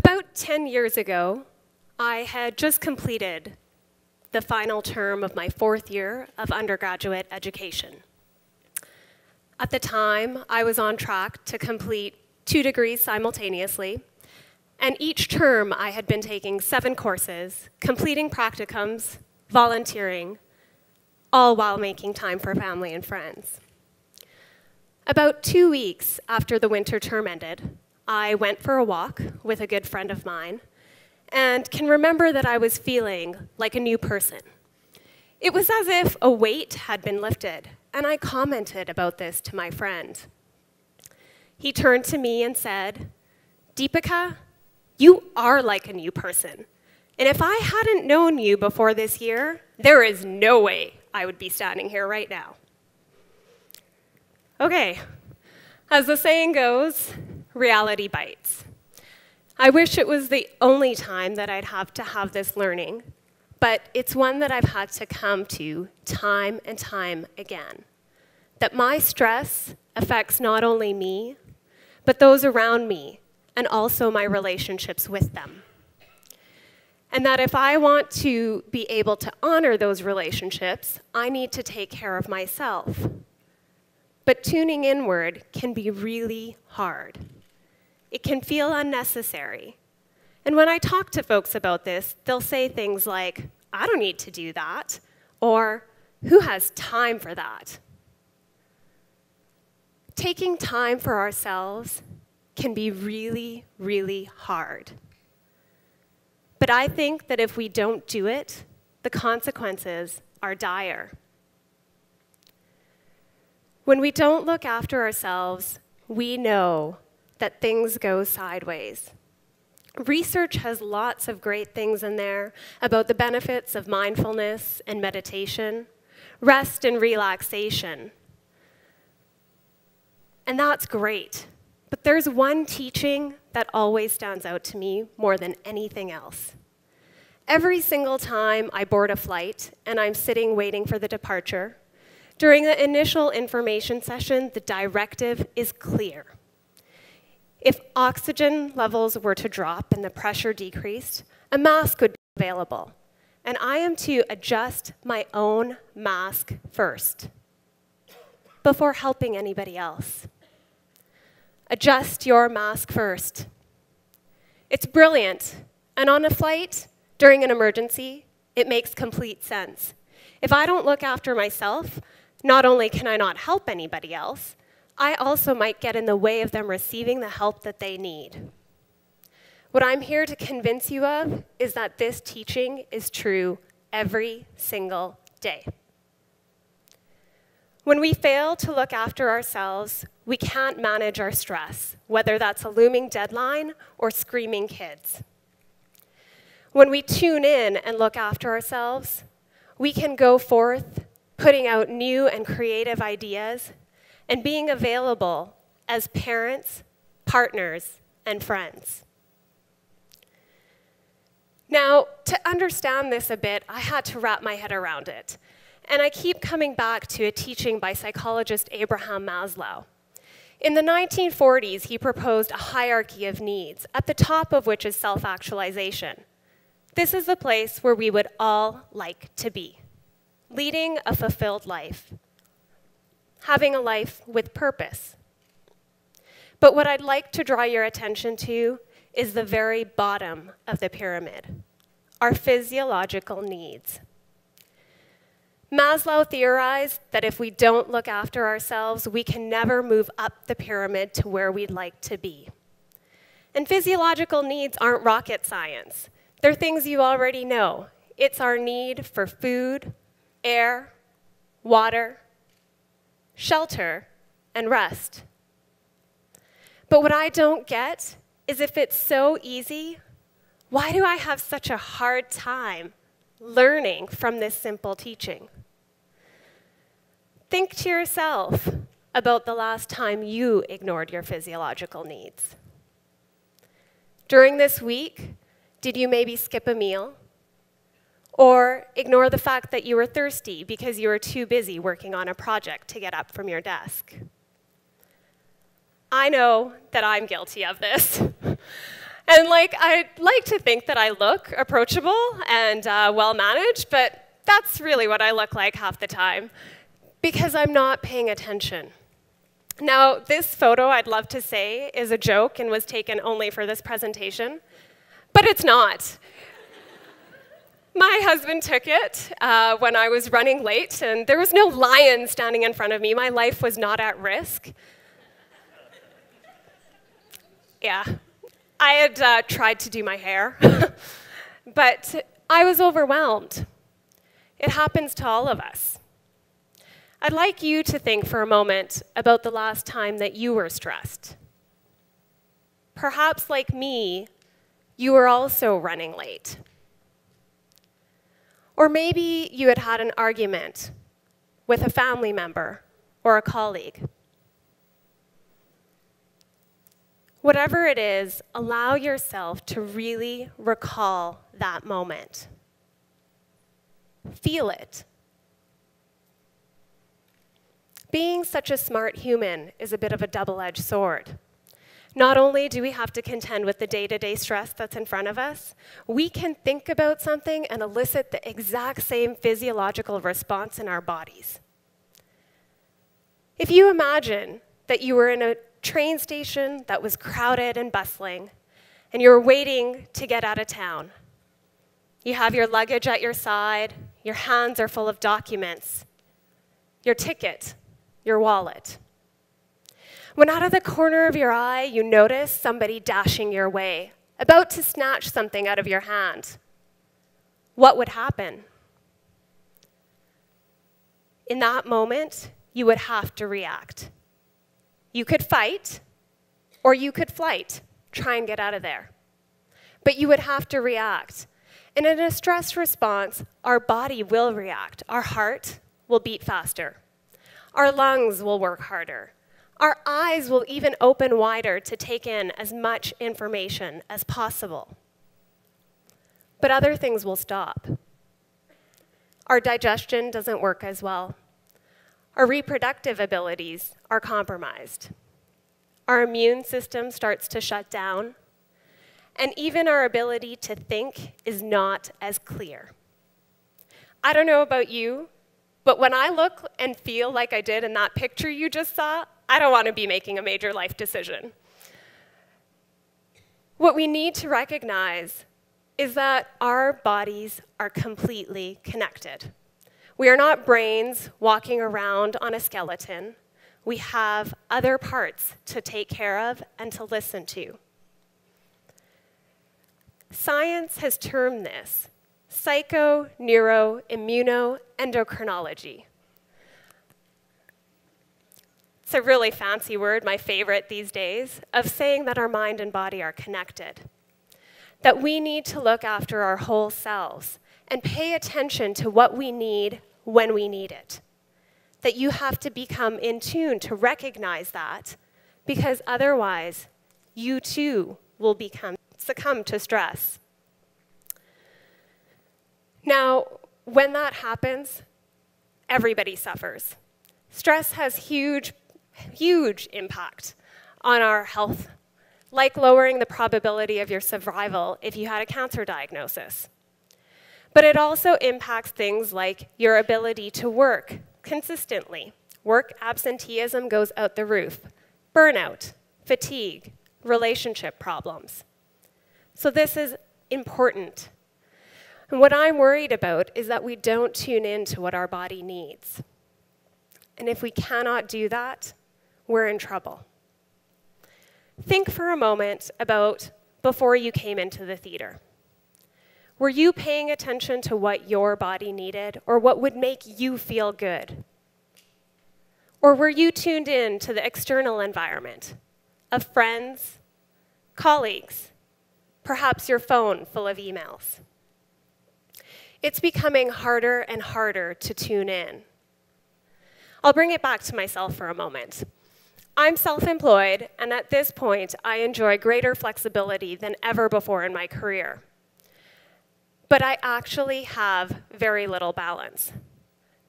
About 10 years ago, I had just completed the final term of my 4th year of undergraduate education. At the time, I was on track to complete 2 degrees simultaneously, and each term I had been taking 7 courses, completing practicums, volunteering, all while making time for family and friends. About 2 weeks after the winter term ended, I went for a walk with a good friend of mine, and can remember that I was feeling like a new person. It was as if a weight had been lifted, and I commented about this to my friend. He turned to me and said, "Deepika, you are like a new person. And if I hadn't known you before this year, there is no way I would be standing here right now." Okay, as the saying goes, reality bites. I wish it was the only time that I'd have to have this learning, but it's one that I've had to come to time and time again. That my stress affects not only me, but those around me, and also my relationships with them. And that if I want to be able to honor those relationships, I need to take care of myself. But tuning inward can be really hard. It can feel unnecessary. And when I talk to folks about this, they'll say things like, "I don't need to do that," or "Who has time for that?" Taking time for ourselves can be really, really hard. But I think that if we don't do it, the consequences are dire. When we don't look after ourselves, we know that things go sideways. Research has lots of great things in there about the benefits of mindfulness and meditation, rest and relaxation. And that's great. But there's one teaching that always stands out to me more than anything else. Every single time I board a flight and I'm sitting waiting for the departure, during the initial information session, the directive is clear. If oxygen levels were to drop and the pressure decreased, a mask would be available. And I am to adjust my own mask first, before helping anybody else. Adjust your mask first. It's brilliant. And on a flight, during an emergency, it makes complete sense. If I don't look after myself, not only can I not help anybody else, I also might get in the way of them receiving the help that they need. What I'm here to convince you of is that this teaching is true every single day. When we fail to look after ourselves, we can't manage our stress, whether that's a looming deadline or screaming kids. When we tune in and look after ourselves, we can go forth, putting out new and creative ideas, and being available as parents, partners, and friends. Now, to understand this a bit, I had to wrap my head around it. And I keep coming back to a teaching by psychologist Abraham Maslow. In the 1940s, he proposed a hierarchy of needs, at the top of which is self-actualization. This is the place where we would all like to be, leading a fulfilled life, having a life with purpose. But what I'd like to draw your attention to is the very bottom of the pyramid, our physiological needs. Maslow theorized that if we don't look after ourselves, we can never move up the pyramid to where we'd like to be. And physiological needs aren't rocket science. They're things you already know. It's our need for food, air, water, shelter, and rest. But what I don't get is if it's so easy, why do I have such a hard time learning from this simple teaching? Think to yourself about the last time you ignored your physiological needs. During this week, did you maybe skip a meal? Or ignore the fact that you were thirsty because you were too busy working on a project to get up from your desk? I know that I'm guilty of this. And like, I'd like to think that I look approachable and well-managed, but that's really what I look like half the time, because I'm not paying attention. Now, this photo, I'd love to say, is a joke and was taken only for this presentation, but it's not. My husband took it when I was running late, and there was no lion standing in front of me. My life was not at risk. Yeah, I had tried to do my hair, but I was overwhelmed. It happens to all of us. I'd like you to think for a moment about the last time that you were stressed. Perhaps, like me, you were also running late. Or maybe you had had an argument with a family member or a colleague. Whatever it is, allow yourself to really recall that moment. Feel it. Being such a smart human is a bit of a double-edged sword. Not only do we have to contend with the day-to-day stress that's in front of us, we can think about something and elicit the exact same physiological response in our bodies. If you imagine that you were in a train station that was crowded and bustling, and you were waiting to get out of town. You have your luggage at your side, your hands are full of documents, your ticket, your wallet. When out of the corner of your eye, you notice somebody dashing your way, about to snatch something out of your hand, what would happen? In that moment, you would have to react. You could fight, or you could flight, try and get out of there. But you would have to react. And in a stress response, our body will react. Our heart will beat faster. Our lungs will work harder. Our eyes will even open wider to take in as much information as possible. But other things will stop. Our digestion doesn't work as well. Our reproductive abilities are compromised. Our immune system starts to shut down. And even our ability to think is not as clear. I don't know about you, but when I look and feel like I did in that picture you just saw, I don't want to be making a major life decision. What we need to recognize is that our bodies are completely connected. We are not brains walking around on a skeleton. We have other parts to take care of and to listen to. Science has termed this psycho-neuro-immunoendocrinology. It's a really fancy word, my favorite these days, of saying that our mind and body are connected. That we need to look after our whole selves and pay attention to what we need when we need it. That you have to become in tune to recognize that, because otherwise you too will succumb to stress. Now, when that happens, everybody suffers. Stress has huge impact on our health, like lowering the probability of your survival if you had a cancer diagnosis. But it also impacts things like your ability to work consistently. Work absenteeism goes out the roof. Burnout, fatigue, relationship problems. So this is important. And what I'm worried about is that we don't tune in to what our body needs. And if we cannot do that, we're in trouble. Think for a moment about before you came into the theater. Were you paying attention to what your body needed or what would make you feel good? Or were you tuned in to the external environment of friends, colleagues, perhaps your phone full of emails? It's becoming harder and harder to tune in. I'll bring it back to myself for a moment. I'm self-employed, and at this point, I enjoy greater flexibility than ever before in my career. But I actually have very little balance.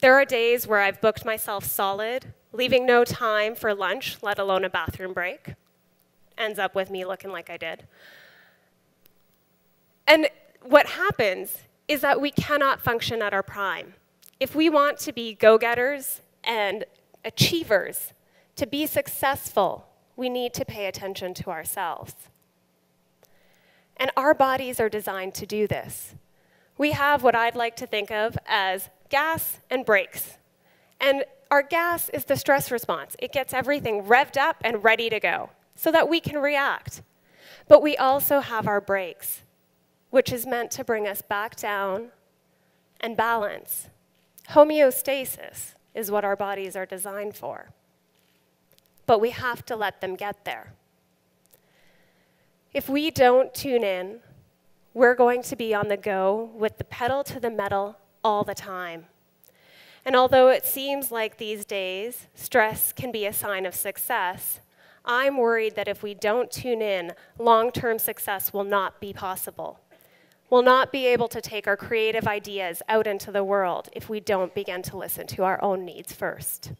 There are days where I've booked myself solid, leaving no time for lunch, let alone a bathroom break. Ends up with me looking like I did. And what happens is that we cannot function at our prime. If we want to be go-getters and achievers, to be successful, we need to pay attention to ourselves. And our bodies are designed to do this. We have what I'd like to think of as gas and brakes. And our gas is the stress response. It gets everything revved up and ready to go so that we can react. But we also have our brakes, which is meant to bring us back down and balance. Homeostasis is what our bodies are designed for. But we have to let them get there. If we don't tune in, we're going to be on the go with the pedal to the metal all the time. And although it seems like these days stress can be a sign of success, I'm worried that if we don't tune in, long-term success will not be possible. We'll not be able to take our creative ideas out into the world if we don't begin to listen to our own needs first.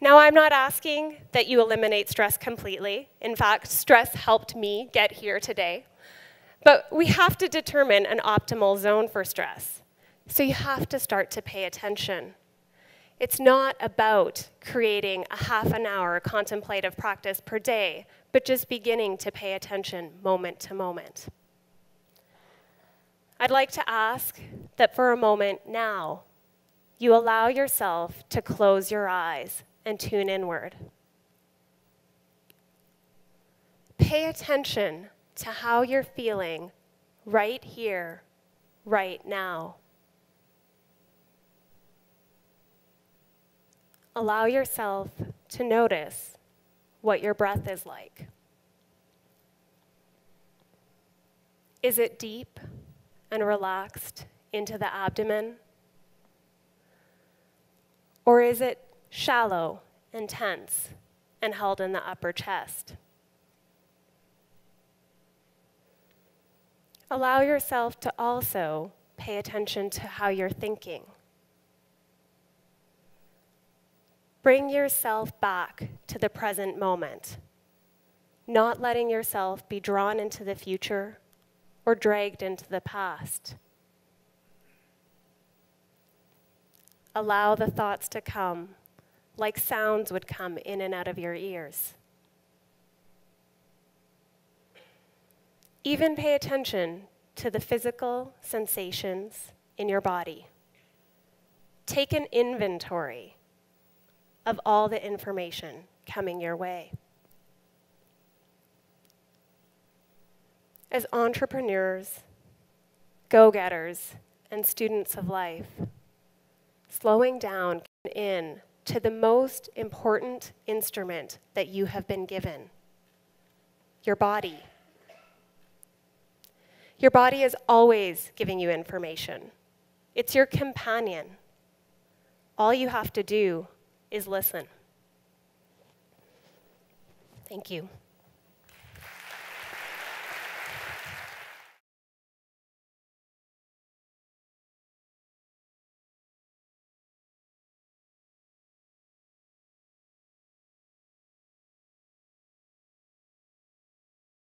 Now, I'm not asking that you eliminate stress completely. In fact, stress helped me get here today. But we have to determine an optimal zone for stress. So you have to start to pay attention. It's not about creating a half an hour contemplative practice per day, but just beginning to pay attention moment to moment. I'd like to ask that for a moment now, you allow yourself to close your eyes and tune inward. Pay attention to how you're feeling right here, right now. Allow yourself to notice what your breath is like. Is it deep and relaxed into the abdomen? Or is it shallow and tense and held in the upper chest? Allow yourself to also pay attention to how you're thinking. Bring yourself back to the present moment, not letting yourself be drawn into the future or dragged into the past. Allow the thoughts to come like sounds would come in and out of your ears. Even pay attention to the physical sensations in your body. Take an inventory of all the information coming your way. As entrepreneurs, go-getters, and students of life, slowing down in to the most important instrument that you have been given, your body. Your body is always giving you information. It's your companion. All you have to do is listen. Thank you.